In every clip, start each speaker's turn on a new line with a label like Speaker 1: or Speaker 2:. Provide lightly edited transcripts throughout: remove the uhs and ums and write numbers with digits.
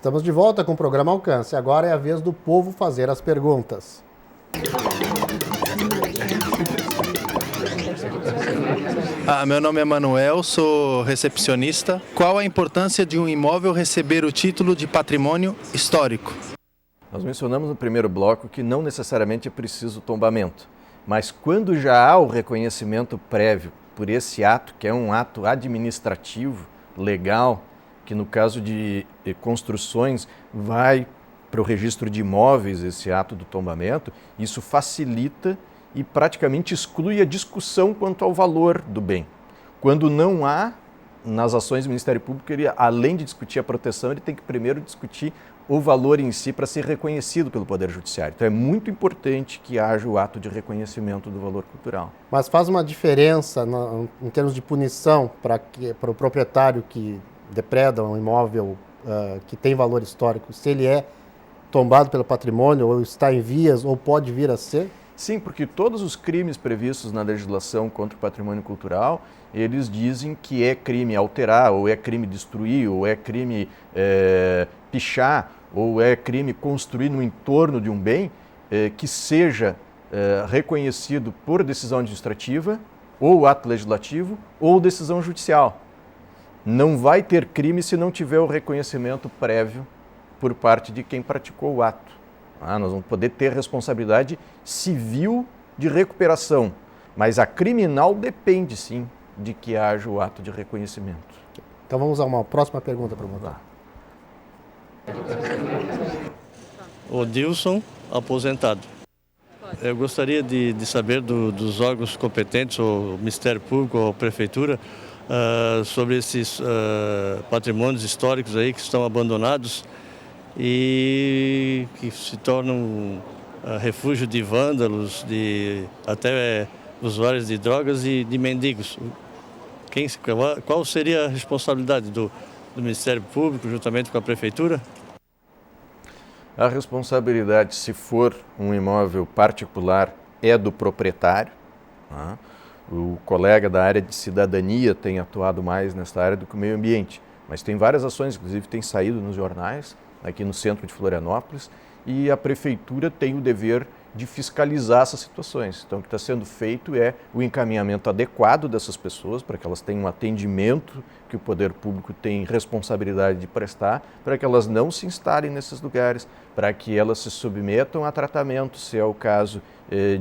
Speaker 1: Estamos de volta com o programa Alcance. Agora é a vez do povo fazer as perguntas.
Speaker 2: Meu nome é Manuel, sou recepcionista. Qual a importância de um imóvel receber o título de patrimônio histórico?
Speaker 3: Nós mencionamos no primeiro bloco que não necessariamente é preciso tombamento, mas quando já há o reconhecimento prévio por esse ato, que é um ato administrativo, legal, que no caso de construções vai para o registro de imóveis esse ato do tombamento, isso facilita e praticamente exclui a discussão quanto ao valor do bem. Quando não há, nas ações do Ministério Público, ele, além de discutir a proteção, ele tem que primeiro discutir o valor em si para ser reconhecido pelo Poder Judiciário. Então é muito importante que haja o ato de reconhecimento do valor cultural.
Speaker 1: Mas faz uma diferença em termos de punição para o proprietário que depreda um imóvel que tem valor histórico, se ele é tombado pelo patrimônio ou está em vias ou pode vir a ser?
Speaker 3: Sim, porque todos os crimes previstos na legislação contra o patrimônio cultural, eles dizem que é crime alterar, ou é crime destruir, ou é crime pichar, ou é crime construir no entorno de um bem que seja reconhecido por decisão administrativa, ou ato legislativo, ou decisão judicial. Não vai ter crime se não tiver o reconhecimento prévio por parte de quem praticou o ato. Nós vamos poder ter responsabilidade civil de recuperação, mas a criminal depende sim de que haja o ato de reconhecimento.
Speaker 1: Então vamos a uma próxima pergunta para mudar.
Speaker 4: O Dilson, aposentado. Eu gostaria de saber dos órgãos competentes, o Ministério Público ou a Prefeitura, sobre esses patrimônios históricos aí que estão abandonados e que se tornam refúgio de vândalos, de até usuários de drogas e de mendigos. Qual seria a responsabilidade do Ministério Público juntamente com a Prefeitura?
Speaker 3: A responsabilidade, se for um imóvel particular, é do proprietário. O colega da área de cidadania tem atuado mais nessa área do que o meio ambiente, mas tem várias ações, inclusive tem saído nos jornais, aqui no centro de Florianópolis, e a Prefeitura tem o dever de fiscalizar essas situações. Então, o que está sendo feito é o encaminhamento adequado dessas pessoas, para que elas tenham um atendimento que o poder público tem responsabilidade de prestar, para que elas não se instalem nesses lugares, para que elas se submetam a tratamento, se é o caso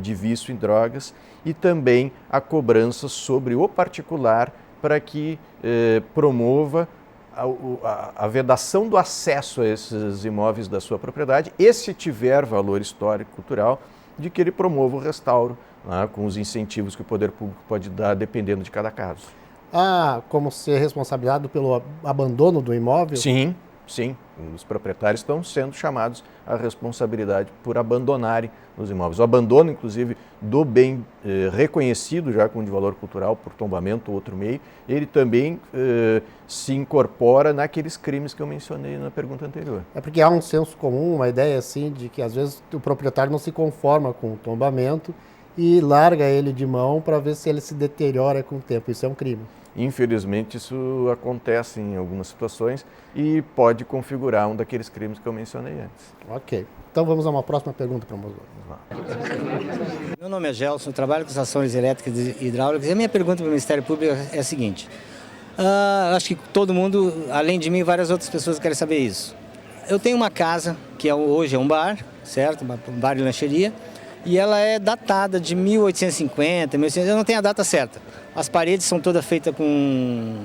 Speaker 3: de vício em drogas, e também a cobrança sobre o particular para que promova a vedação do acesso a esses imóveis da sua propriedade e, se tiver valor histórico e cultural, de que ele promova o restauro, com os incentivos que o poder público pode dar, dependendo de cada caso.
Speaker 1: Como ser responsabilizado pelo abandono do imóvel?
Speaker 3: Sim. Os proprietários estão sendo chamados à responsabilidade por abandonarem os imóveis. O abandono, inclusive, do bem reconhecido já como de valor cultural por tombamento ou outro meio, ele também se incorpora naqueles crimes que eu mencionei na pergunta anterior.
Speaker 1: É porque há um senso comum, uma ideia assim, de que às vezes o proprietário não se conforma com o tombamento e larga ele de mão para ver se ele se deteriora com o tempo. Isso é um crime. Infelizmente, isso acontece em algumas situações e pode configurar um daqueles crimes que eu mencionei antes. Ok. Então vamos a uma próxima pergunta para o Mosley.
Speaker 5: Meu nome é Gelson, trabalho com estações elétricas e hidráulicas e a minha pergunta para o Ministério Público é a seguinte. Acho que todo mundo, além de mim, várias outras pessoas querem saber isso. Eu tenho uma casa, que hoje é um bar, certo? Um bar e lancheria, e ela é datada de 1850, 1800, eu não tenho a data certa. As paredes são todas feitas com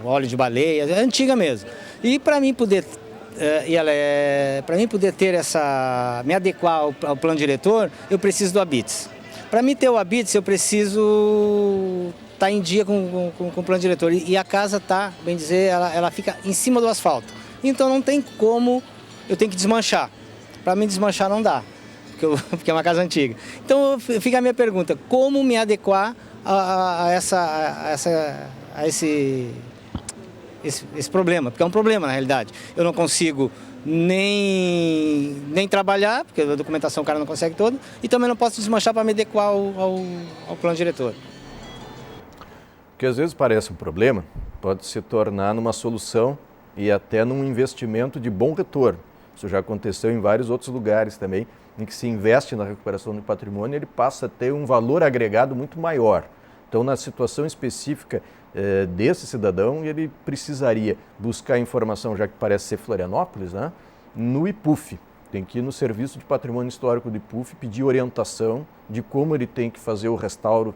Speaker 5: óleo de baleia, é antiga mesmo. E para mim poder ter me adequar ao plano diretor, eu preciso do ABITS. Para mim ter o ABITS, eu preciso estar em dia com o plano diretor. E a casa está, bem dizer, ela fica em cima do asfalto. Então não tem como, eu tenho que desmanchar. Para mim desmanchar não dá, porque é uma casa antiga. Então fica a minha pergunta, como me adequar a esse problema, porque é um problema na realidade. Eu não consigo nem trabalhar, porque a documentação o cara não consegue toda, e também não posso desmanchar para me adequar ao plano diretor.
Speaker 3: O que às vezes parece um problema, pode se tornar numa solução e até num investimento de bom retorno. Isso já aconteceu em vários outros lugares também, em que se investe na recuperação do patrimônio, ele passa a ter um valor agregado muito maior. Então, na situação específica desse cidadão, ele precisaria buscar informação, já que parece ser Florianópolis, né, no IPUF. Tem que ir no Serviço de Patrimônio Histórico do IPUF, pedir orientação de como ele tem que fazer o restauro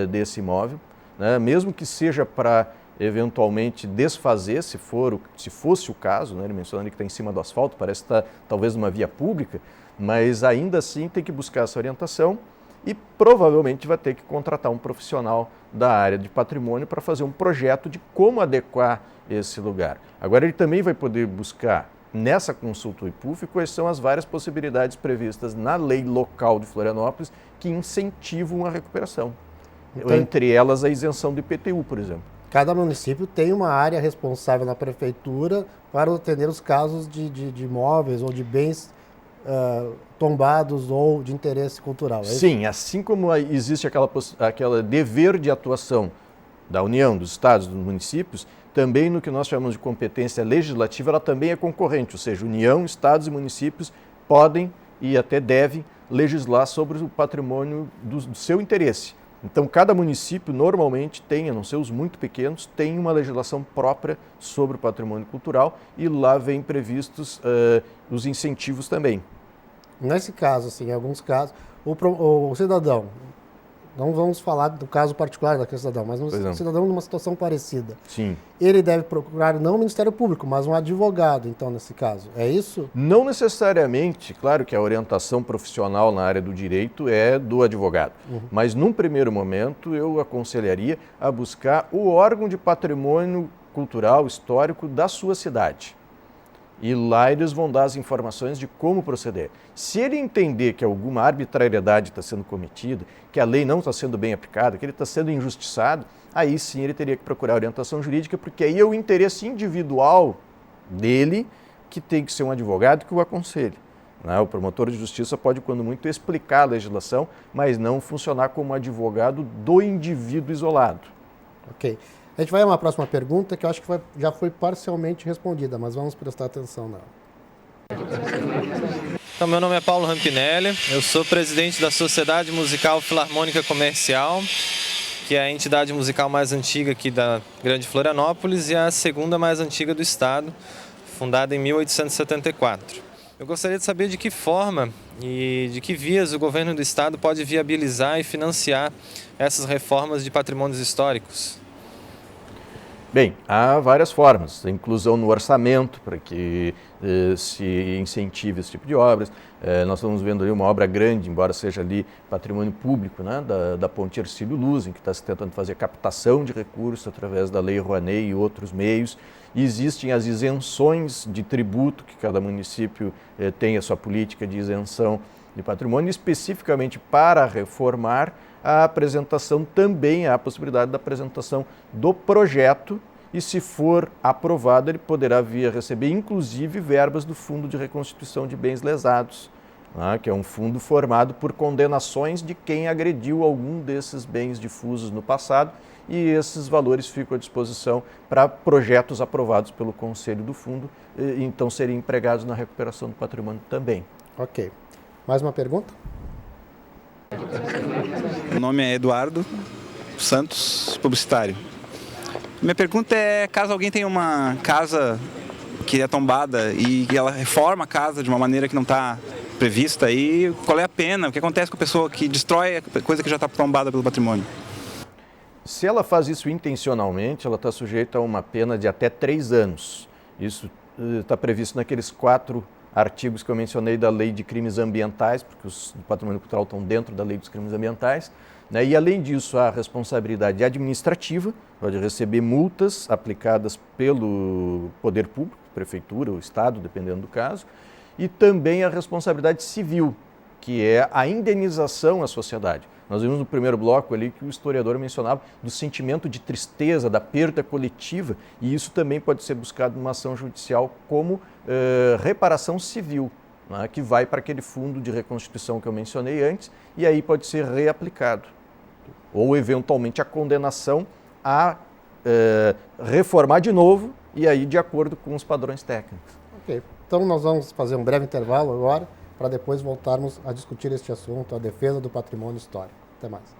Speaker 3: desse imóvel, né, mesmo que seja para eventualmente desfazer, se fosse o caso, né, ele mencionando que está em cima do asfalto, parece que está talvez numa via pública, mas ainda assim tem que buscar essa orientação e provavelmente vai ter que contratar um profissional da área de patrimônio para fazer um projeto de como adequar esse lugar. Agora ele também vai poder buscar nessa consulta do IPUF quais são as várias possibilidades previstas na lei local de Florianópolis que incentivam a recuperação. Então, entre elas a isenção do IPTU, por exemplo.
Speaker 1: Cada município tem uma área responsável na prefeitura para atender os casos de imóveis ou de bens tombados ou de interesse cultural.
Speaker 3: Sim, assim como existe aquela dever de atuação da União, dos estados, dos municípios, também no que nós chamamos de competência legislativa, ela também é concorrente, ou seja, União, estados e municípios podem e até devem legislar sobre o patrimônio do seu interesse. Então, cada município normalmente tem, a não ser os muito pequenos, tem uma legislação própria sobre o patrimônio cultural e lá vem previstos os incentivos também.
Speaker 1: Nesse caso, assim, em alguns casos, o cidadão, não vamos falar do caso particular daquele cidadão, mas um cidadão numa situação parecida.
Speaker 3: Sim.
Speaker 1: Ele deve procurar não o Ministério Público, mas um advogado, então, nesse caso. É isso?
Speaker 3: Não necessariamente. Claro que a orientação profissional na área do direito é do advogado. Mas, num primeiro momento, eu aconselharia a buscar o órgão de patrimônio cultural, histórico da sua cidade. E lá eles vão dar as informações de como proceder. Se ele entender que alguma arbitrariedade está sendo cometida, que a lei não está sendo bem aplicada, que ele está sendo injustiçado, aí sim ele teria que procurar orientação jurídica, porque aí é o interesse individual dele que tem que ser um advogado que o aconselhe. O promotor de justiça pode, quando muito, explicar a legislação, mas não funcionar como advogado do indivíduo isolado.
Speaker 1: Ok. A gente vai a uma próxima pergunta que eu acho que já foi parcialmente respondida, mas vamos prestar atenção nela.
Speaker 6: Então, meu nome é Paulo Rampinelli, eu sou presidente da Sociedade Musical Filarmônica Comercial, que é a entidade musical mais antiga aqui da Grande Florianópolis e a segunda mais antiga do estado, fundada em 1874. Eu gostaria de saber de que forma e de que vias o governo do estado pode viabilizar e financiar essas reformas de patrimônios históricos.
Speaker 3: Bem, há várias formas, a inclusão no orçamento para que se incentive esse tipo de obras. Nós estamos vendo ali uma obra grande, embora seja ali patrimônio público, né, da Ponte Hercílio Luz, em que está se tentando fazer captação de recursos através da Lei Rouanet e outros meios. E existem as isenções de tributo, que cada município tem a sua política de isenção de patrimônio, especificamente para reformar. A apresentação também há a possibilidade da apresentação do projeto e, se for aprovado, ele poderá vir a receber, inclusive, verbas do Fundo de Reconstituição de Bens Lesados, que é um fundo formado por condenações de quem agrediu algum desses bens difusos no passado, e esses valores ficam à disposição para projetos aprovados pelo Conselho do Fundo e então serem empregados na recuperação do patrimônio também.
Speaker 1: Ok. Mais uma pergunta?
Speaker 7: Meu nome é Eduardo Santos, publicitário. Minha pergunta é, caso alguém tenha uma casa que é tombada e ela reforma a casa de uma maneira que não está prevista, aí qual é a pena? O que acontece com a pessoa que destrói a coisa que já está tombada pelo patrimônio?
Speaker 3: Se ela faz isso intencionalmente, ela está sujeita a uma pena de até 3 anos. Isso está previsto naqueles 4 artigos que eu mencionei da Lei de Crimes Ambientais, porque os do patrimônio cultural estão dentro da Lei dos Crimes Ambientais, né? E, além disso, a responsabilidade administrativa, pode receber multas aplicadas pelo poder público, prefeitura ou estado, dependendo do caso, e também a responsabilidade civil, que é a indenização à sociedade. Nós vimos no primeiro bloco ali que o historiador mencionava do sentimento de tristeza, da perda coletiva, e isso também pode ser buscado numa ação judicial como reparação civil, né, que vai para aquele fundo de reconstituição que eu mencionei antes, e aí pode ser reaplicado. Ou, eventualmente, a condenação a reformar de novo e aí de acordo com os padrões técnicos.
Speaker 1: Ok, então nós vamos fazer um breve intervalo agora, para depois voltarmos a discutir este assunto, a defesa do patrimônio histórico. Até mais.